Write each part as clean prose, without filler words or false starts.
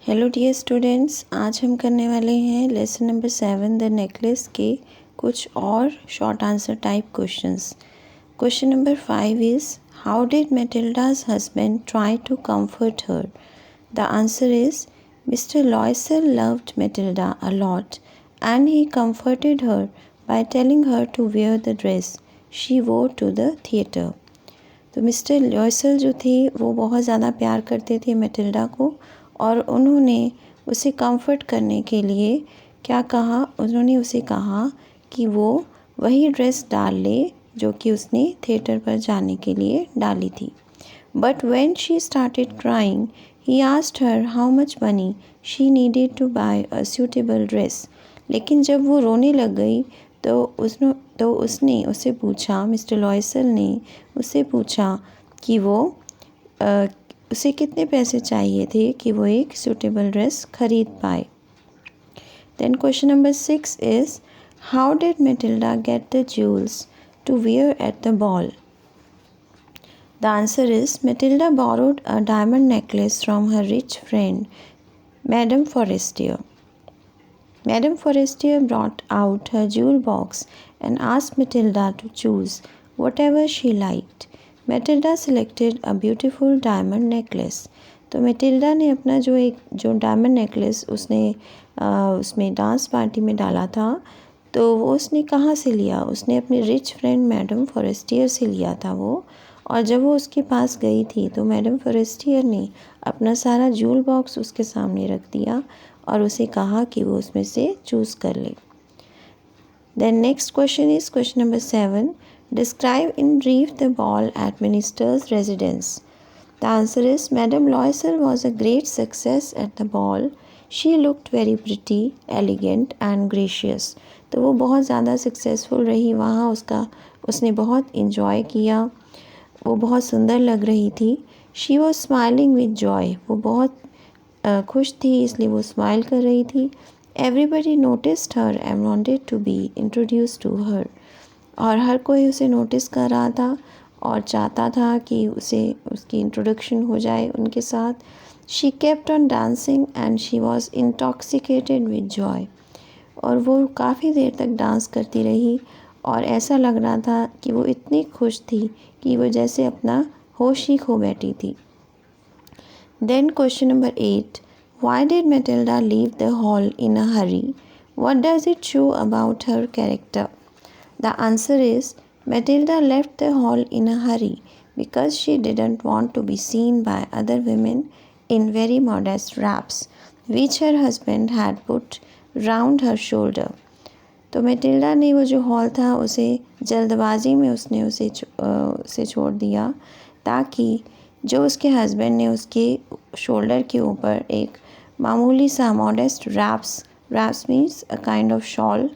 Hello dear students, आज हम करने वाले हैं लेसन नंबर 7 द नेकलेस के कुछ और short answer type questions. Question number 5 is how did Matilda's husband try to comfort her? The answer is Mr. Loisel loved Matilda a lot and he comforted her by telling her to wear the dress she wore to the theatre. तो mister लॉयसल जो थे वो बहुत ज़्यादा प्यार करते थे Matilda को और उन्होंने उसे कंफर्ट करने के लिए क्या कहा, उन्होंने उसे कहा कि वो वही ड्रेस डाल ले जो कि उसने थिएटर पर जाने के लिए डाली थी। But when she started crying he asked her how much money she needed to buy a suitable dress. लेकिन जब वो रोने लग गई तो उसने उसे पूछा, मिस्टर लॉयसल ने उससे पूछा कि वो उसे कितने पैसे चाहिए थे कि वो एक सूटेबल ड्रेस खरीद पाए। Then question number 6 is how did Matilda get the jewels to wear at the ball? The answer is Matilda borrowed a diamond necklace from her rich friend Madame Forestier. Madame Forestier brought out her jewel box and asked Matilda to choose whatever she liked. Matilda selected a beautiful diamond necklace. तो Matilda ने अपना जो diamond necklace उसमें dance party में डाला था, तो वो उसने कहाँ से लिया? उसने अपने रिच फ्रेंड मैडम फॉरेस्टियर से लिया था वो। और जब वो उसके पास गई थी तो मैडम फॉरेस्टियर ने अपना सारा जूल बॉक्स उसके सामने रख दिया और उसे कहा कि वो उसमें से चूज़ कर ले। Then next question is question number 7 describe in brief the ball at minister's residence. The answer is madam Loisel was a great success at the ball. She looked very pretty, elegant and gracious. तो वो बहुत ज़्यादा successful रही वहाँ, उसने बहुत enjoy किया, वो बहुत सुंदर लग रही थी। She was smiling with Joy, वो बहुत खुश थी इसलिए वो स्माइल कर रही थी। Everybody noticed her and wanted to be introduce to her, और हर कोई उसे नोटिस कर रहा था और चाहता था कि उसकी इंट्रोडक्शन हो जाए उनके साथ। She kept on dancing and she was intoxicated with Joy, और वो काफ़ी देर तक डांस करती रही और ऐसा लग रहा था कि वो इतनी खुश थी कि वो जैसे अपना होश ही खो बैठी थी। Then question number 8. Why did Matilda leave the hall in a hurry? What does it show about her character? The answer is Matilda left the hall in a hurry because she didn't want to be seen by other women in very modest wraps which her husband had put round her shoulder. तो Matilda ने वो जो hall था उसे जल्दबाजी में उसने उसे छोड़ दिया ताकि जो उसके हस्बैंड ने उसके शोल्डर के ऊपर एक मामूली सा modest wraps means a kind of shawl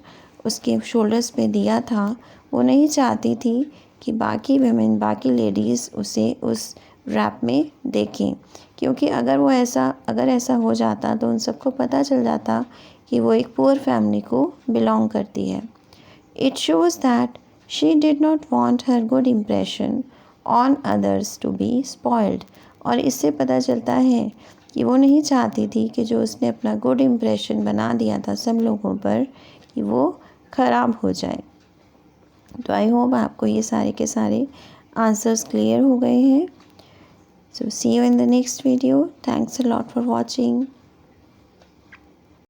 उसके शोल्डर्स पे दिया था, वो नहीं चाहती थी कि बाकी लेडीज़ उसे उस रैप में देखें, क्योंकि अगर ऐसा हो जाता तो उन सबको पता चल जाता कि वो एक पुअर फैमिली को बिलोंग करती है। It shows that she did not want her good impression on others to be spoiled, और इससे पता चलता है कि वो नहीं चाहती थी कि जो उसने अपना गुड इम्प्रेशन बना दिया था सब लोगों पर कि वो ख़राब हो जाए। तो आई होप आपको ये सारे के सारे आंसर्स क्लियर हो गए हैं। So see you in the next video. Thanks a lot for watching.